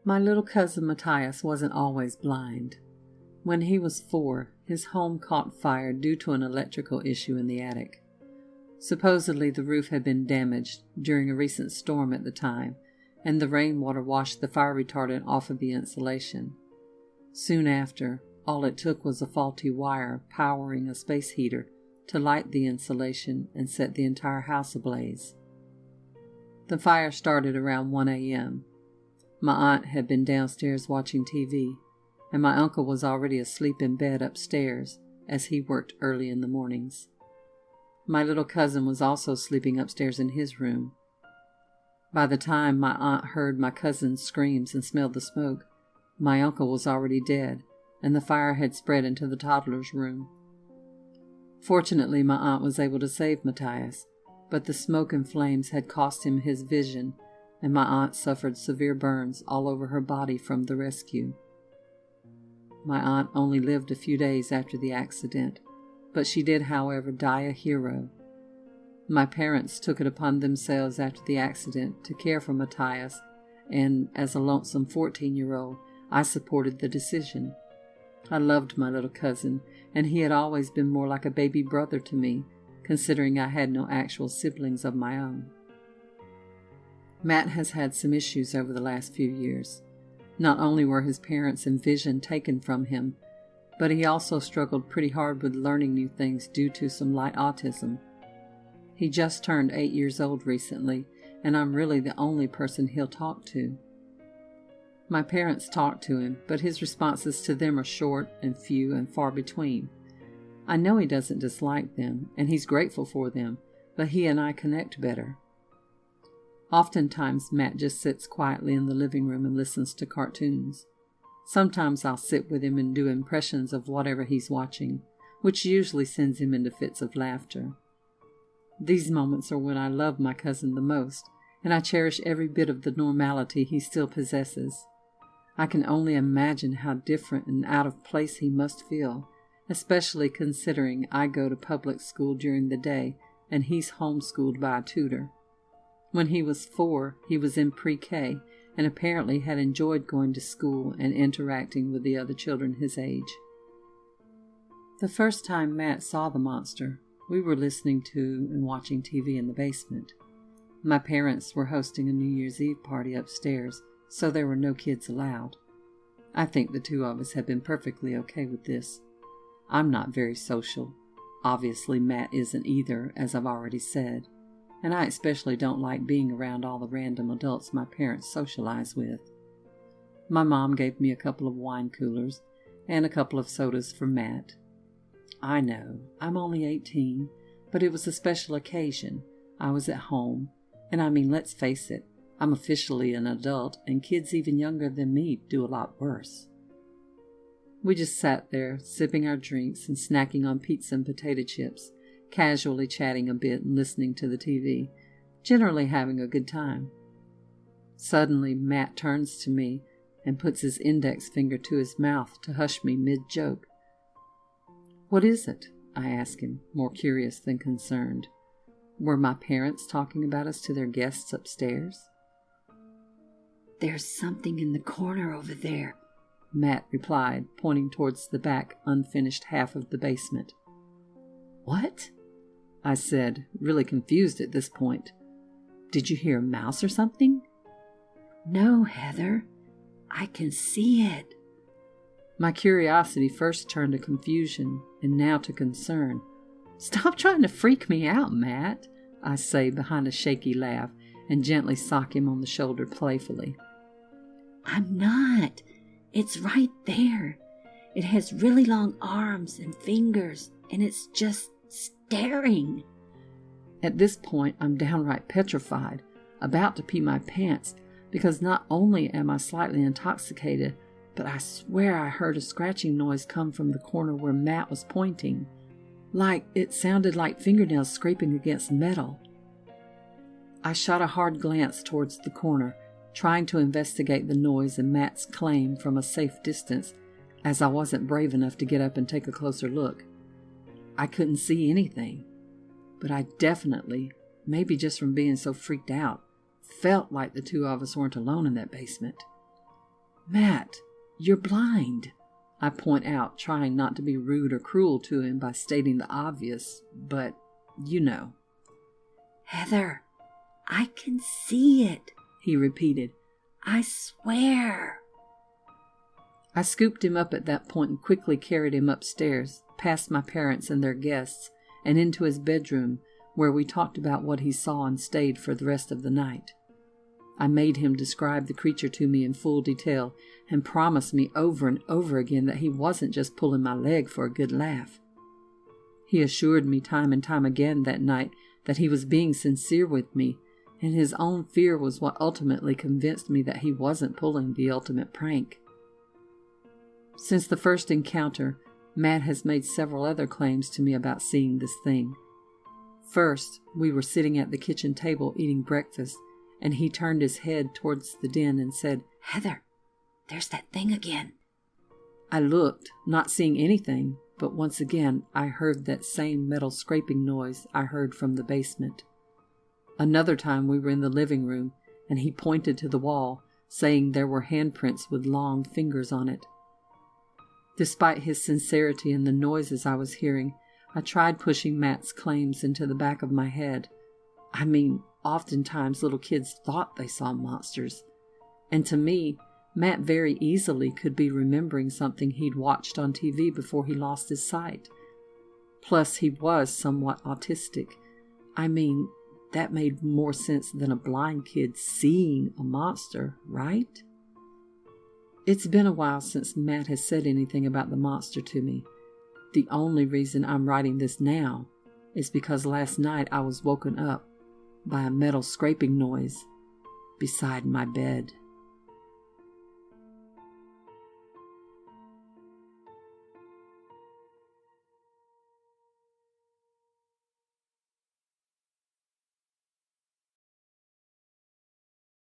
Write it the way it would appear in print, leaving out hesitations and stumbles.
My little cousin Matthias wasn't always blind. When he was 4, his home caught fire due to an electrical issue in the attic. Supposedly the roof had been damaged during a recent storm at the time, and the rainwater washed the fire retardant off of the insulation. Soon after, all it took was a faulty wire powering a space heater to light the insulation and set the entire house ablaze. The fire started around 1 a.m. My aunt had been downstairs watching TV, and my uncle was already asleep in bed upstairs as he worked early in the mornings. My little cousin was also sleeping upstairs in his room. By the time my aunt heard my cousin's screams and smelled the smoke, my uncle was already dead, and the fire had spread into the toddler's room. Fortunately, my aunt was able to save Matthias, but the smoke and flames had cost him his vision, and my aunt suffered severe burns all over her body from the rescue. My aunt only lived a few days after the accident, but she did, however, die a hero. My parents took it upon themselves after the accident to care for Matthias, and as a lonesome 14-year-old, I supported the decision. I loved my little cousin, and he had always been more like a baby brother to me, considering I had no actual siblings of my own. Matt has had some issues over the last few years. Not only were his parents and vision taken from him, but he also struggled pretty hard with learning new things due to some light autism. He just turned 8 years old recently, and I'm really the only person he'll talk to. My parents talk to him, but his responses to them are short and few and far between. I know he doesn't dislike them, and he's grateful for them, but he and I connect better. Oftentimes, Matt just sits quietly in the living room and listens to cartoons. Sometimes I'll sit with him and do impressions of whatever he's watching, which usually sends him into fits of laughter. These moments are when I love my cousin the most, and I cherish every bit of the normality he still possesses. I can only imagine how different and out of place he must feel, especially considering I go to public school during the day and he's homeschooled by a tutor. When he was 4, he was in pre-K and apparently had enjoyed going to school and interacting with the other children his age. The first time Matt saw the monster, we were listening to and watching TV in the basement. My parents were hosting a New Year's Eve party upstairs, so there were no kids allowed. I think the two of us had been perfectly okay with this. I'm not very social. Obviously, Matt isn't either, as I've already said. And I especially don't like being around all the random adults my parents socialize with. My mom gave me a couple of wine coolers and a couple of sodas for Matt. I know, I'm only 18, but it was a special occasion. I was at home, and I mean, let's face it, I'm officially an adult, and kids even younger than me do a lot worse. We just sat there, sipping our drinks and snacking on pizza and potato chips, casually chatting a bit and listening to the TV, generally having a good time. Suddenly, Matt turns to me and puts his index finger to his mouth to hush me mid-joke. "What is it?" I ask him, more curious than concerned. Were my parents talking about us to their guests upstairs? "There's something in the corner over there," Matt replied, pointing towards the back, unfinished half of the basement. "What?" I said, really confused at this point. "Did you hear a mouse or something?" "No, Heather. I can see it." My curiosity first turned to confusion and now to concern. "Stop trying to freak me out, Matt," I say behind a shaky laugh and gently sock him on the shoulder playfully. "I'm not. It's right there. It has really long arms and fingers, and it's just staring." At this point, I'm downright petrified, about to pee my pants, because not only am I slightly intoxicated, but I swear I heard a scratching noise come from the corner where Matt was pointing. It sounded like fingernails scraping against metal. I shot a hard glance towards the corner, trying to investigate the noise and Matt's claim from a safe distance, as I wasn't brave enough to get up and take a closer look. I couldn't see anything, but I definitely, maybe just from being so freaked out, felt like the two of us weren't alone in that basement. Matt, you're blind, I point out, trying not to be rude or cruel to him by stating the obvious, but you know. Heather, I can see it, he repeated. I swear. I scooped him up at that point and quickly carried him upstairs, past my parents and their guests, and into his bedroom, where we talked about what he saw and stayed for the rest of the night. I made him describe the creature to me in full detail and promised me over and over again that he wasn't just pulling my leg for a good laugh. He assured me time and time again that night that he was being sincere with me, and his own fear was what ultimately convinced me that he wasn't pulling the ultimate prank. Since the first encounter, Matt has made several other claims to me about seeing this thing. First, we were sitting at the kitchen table eating breakfast, and he turned his head towards the den and said, Heather, there's that thing again. I looked, not seeing anything, but once again I heard that same metal scraping noise I heard from the basement. Another time we were in the living room, and he pointed to the wall, saying there were handprints with long fingers on it. Despite his sincerity and the noises I was hearing, I tried pushing Matt's claims into the back of my head. I mean, oftentimes little kids thought they saw monsters, and to me, Matt very easily could be remembering something he'd watched on TV before he lost his sight. Plus, he was somewhat autistic. I mean, that made more sense than a blind kid seeing a monster, right? It's been a while since Matt has said anything about the monster to me. The only reason I'm writing this now is because last night I was woken up by a metal scraping noise beside my bed.